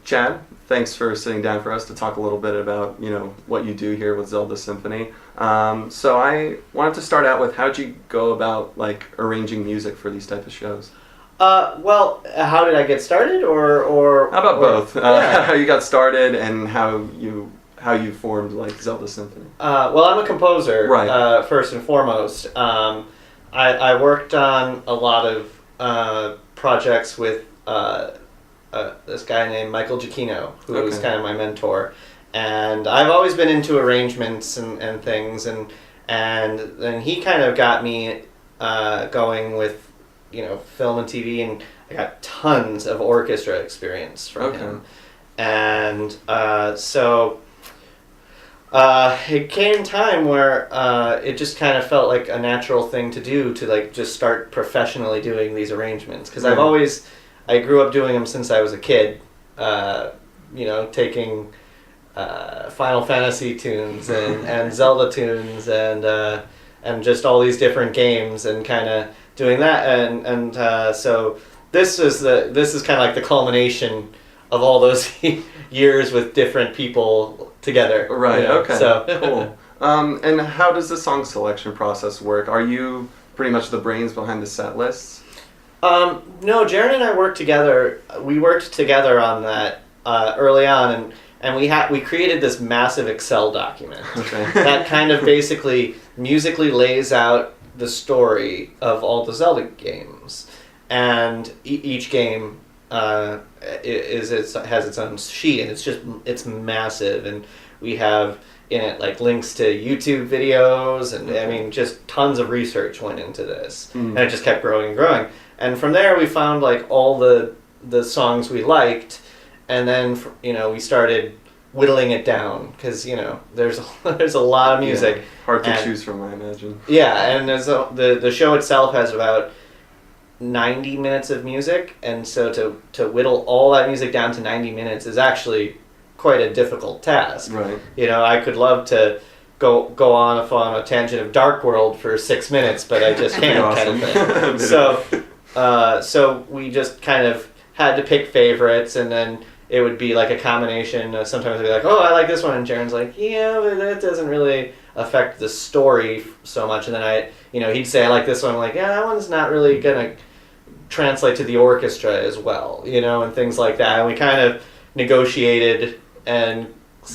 Chad, thanks for sitting down for us to talk a little bit about, what you do here with Zelda Symphony. So I wanted to start out with, how'd you go about, arranging music for these type of shows? Well, how did I get started, or How about both? Yeah. How you got started and how you formed, Zelda Symphony? Well, I'm a composer, Right. First and foremost. I worked on a lot of projects with this guy named Michael Giacchino, who was kind of my mentor. And I've always been into arrangements and things, and then he kind of got me going with, film and TV, and I got tons of orchestra experience from him. And so it came time where it just kind of felt like a natural thing to do to just start professionally doing these arrangements, because I grew up doing them since I was a kid, taking Final Fantasy tunes and Zelda tunes and just all these different games and kind of doing that, and so this is kind of like the culmination of all those years with different people together. Right. Okay. So cool. And how does the song selection process work? Are you pretty much the brains behind the set lists? No, Jaron and I worked together. We worked together on that early on, and we created this massive Excel document that kind of basically musically lays out the story of all the Zelda games, and each game has its own sheet, and it's massive, and we have in it links to YouTube videos, and I mean just tons of research went into this, and it just kept growing and growing. And from there, we found all the songs we liked, and then we started whittling it down, because there's a lot of music. Yeah, hard to choose from, I imagine. Yeah, and the show itself has about 90 minutes of music, and so to whittle all that music down to 90 minutes is actually quite a difficult task. Right. I could love to go on a tangent of Dark World for 6 minutes, but I just can't. Awesome. Kind of thing. So we just kind of had to pick favorites, and then it would be a combination. Sometimes we'd be like, oh, I like this one, and Jaron's like, yeah, but that doesn't really affect the story so much. And then he'd say, I like this one. I'm like, yeah, that one's not really gonna translate to the orchestra as well, and things like that. And we kind of negotiated and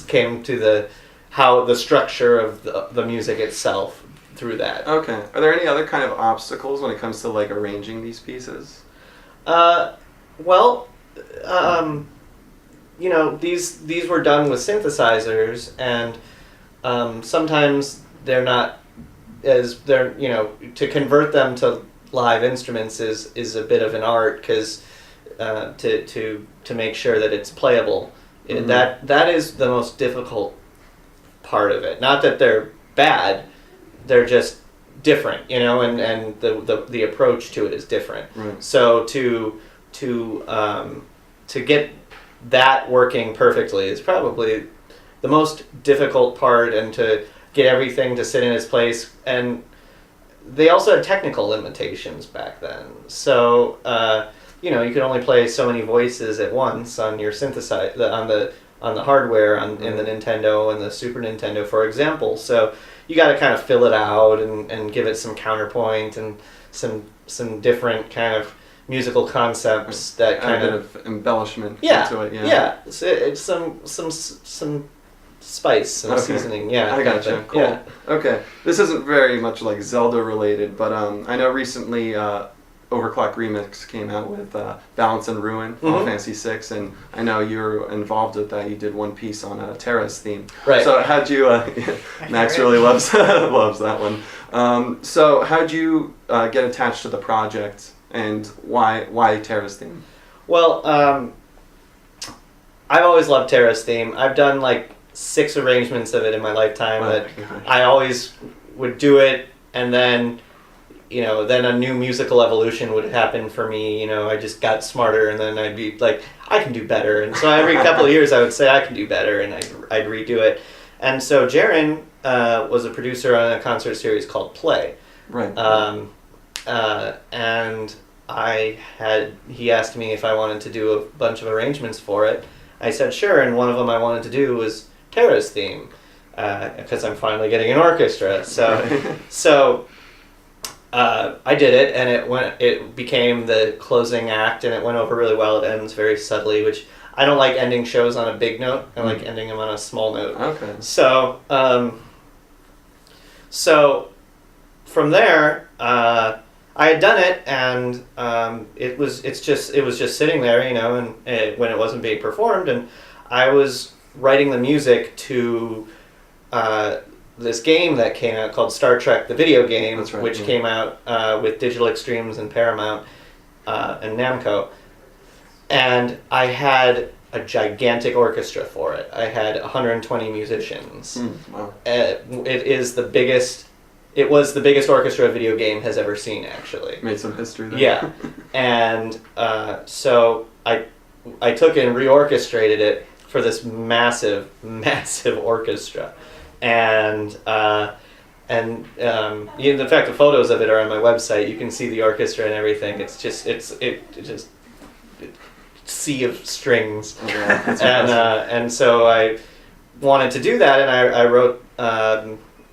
came to the structure of the music itself through that. Okay. Are there any other kind of obstacles when it comes to arranging these pieces? Well, these were done with synthesizers, and sometimes they're not to convert them to live instruments is a bit of an art, because to make sure that it's playable, that is the most difficult part of it. Not that they're bad, they're just different, and the approach to it is different. Right. So to get that working perfectly is probably the most difficult part, and to get everything to sit in its place. And they also had technical limitations back then. So, you could only play so many voices at once on your synthesizer, on the hardware in the Nintendo and the Super Nintendo, for example. So you got to kind of fill it out and give it some counterpoint and some different kind of musical concepts that kind of embellishment into it. Yeah. It's some spice and seasoning. Yeah, I gotcha. Cool. Yeah. Okay, this isn't very much Zelda related, but I know recently Overclock Remix came out with Balance and Ruin, Final Fantasy VI, and I know you're involved with that. You did one piece on Terra's theme. Right. So how'd you? Max really loves that one. So how'd you get attached to the project, and why Terra's theme? Well, I've always loved Terra's theme. I've done 6 arrangements of it in my lifetime. That I always would do it, and then then a new musical evolution would happen for me. I just got smarter, and then I'd be like, I can do better. And so every couple of years I would say I can do better, and I'd redo it. And so Jaron was a producer on a concert series called Play. Right. And he asked me if I wanted to do a bunch of arrangements for it. I said sure, and one of them I wanted to do was Terra's theme, because I'm finally getting an orchestra. So I did it, and it became the closing act, and it went over really well. It ends very subtly, which I don't like ending shows on a big note. I like ending them on a small note. Okay. So from there, I had done it, and it was just sitting there, and when it wasn't being performed, and I was writing the music to this game that came out called Star Trek: The Video Game, That's right, which yeah. came out with Digital Extremes and Paramount and Namco, and I had a gigantic orchestra for it. I had 120 musicians. Wow. It was the biggest orchestra a video game has ever seen, actually. Made some history there. Yeah, and so I took and reorchestrated it for this massive orchestra, and in fact the photos of it are on my website. You can see the orchestra and everything. It's just sea of strings, and so I wanted to do that, and I wrote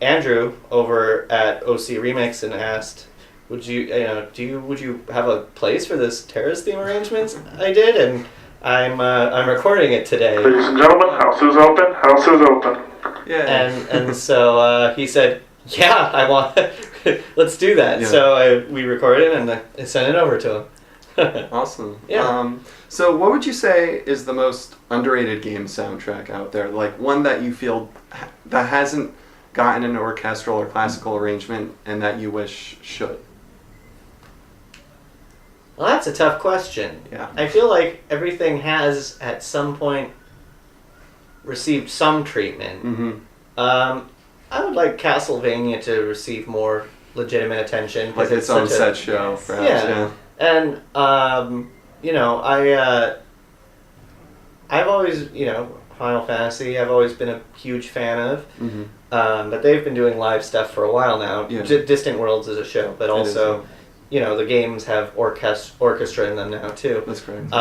Andrew over at OC Remix and asked, would you have a place for this Terra's theme arrangements I did, and I'm recording it today. Ladies and gentlemen, house is open. House is open. Yeah. And so he said, yeah, I want let's do that. Yeah. So we recorded and I sent it over to him. Awesome. Yeah. So what would you say is the most underrated game soundtrack out there? Like one that you feel that hasn't gotten an orchestral or classical arrangement and that you wish should? Well, that's a tough question. Yeah. I feel like everything has at some point received some treatment. Mm-hmm. I would like Castlevania to receive more legitimate attention. Like its own set show, perhaps. Yeah. And I've always, Final Fantasy, I've always been a huge fan of. Mm-hmm. But they've been doing live stuff for a while now. Yeah. Distant Worlds is a show, but also, the games have orchestra in them now too. That's great.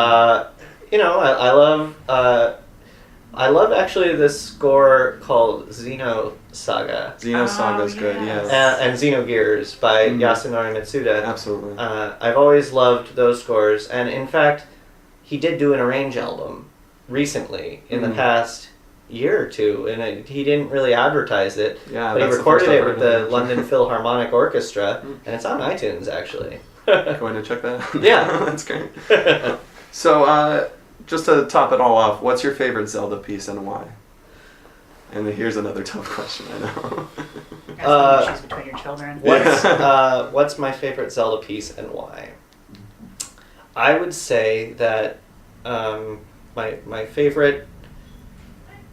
I love actually this score called Xenosaga. Xenosaga's good, yes. yeah. And Xenogears by Mhm. Yasunori Mitsuda. Absolutely. I've always loved those scores, and in fact, he did do an arrange album recently in the Mhm. past year or two, and he didn't really advertise it, Yeah, but he that's the recorded first I've it with heard of the it. London Philharmonic Orchestra, Mm. and it's on iTunes actually. Going to check that out? Yeah. That's great. So, just to top it all off, what's your favorite Zelda piece and why? And here's another tough question, I know. Asking issues between your children. What's my favorite Zelda piece and why? I would say that my favorite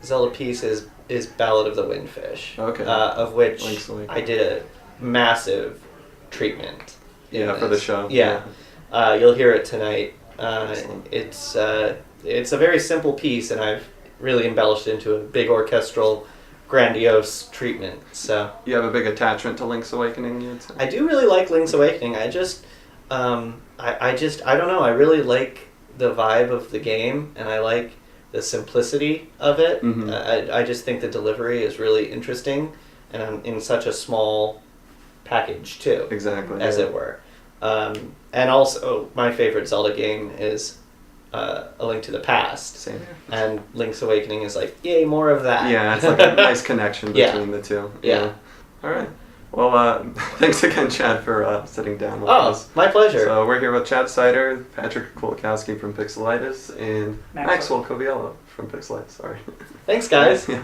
Zelda piece is Ballad of the Windfish. Okay. Of which Link's Awakening. I did a massive treatment. in Yeah, for the this. show. Yeah. You'll hear it tonight. Excellent. It's a very simple piece, and I've really embellished it into a big orchestral, grandiose treatment. So You have a big attachment to Link's Awakening, you'd say? I do really like Link's Awakening. I don't know. I really like the vibe of the game, and I like the simplicity of it. Mhm. I just think the delivery is really interesting, and I'm in such a small package too, Exactly. as yeah. it were. And also, my favorite Zelda game is A Link to the Past, Same here. and Link's Awakening is like, yay, more of that. Yeah, it's like a nice connection Yeah. between the two. Yeah. All right. Well, thanks again, Chad, for sitting down with Oh, us. my pleasure. So we're here with Chad Sider, Patrick Kulikowski from Pixelitis, and Maxwell Maxwell Coviello from Pixelitis. Sorry. Thanks, guys. Yeah.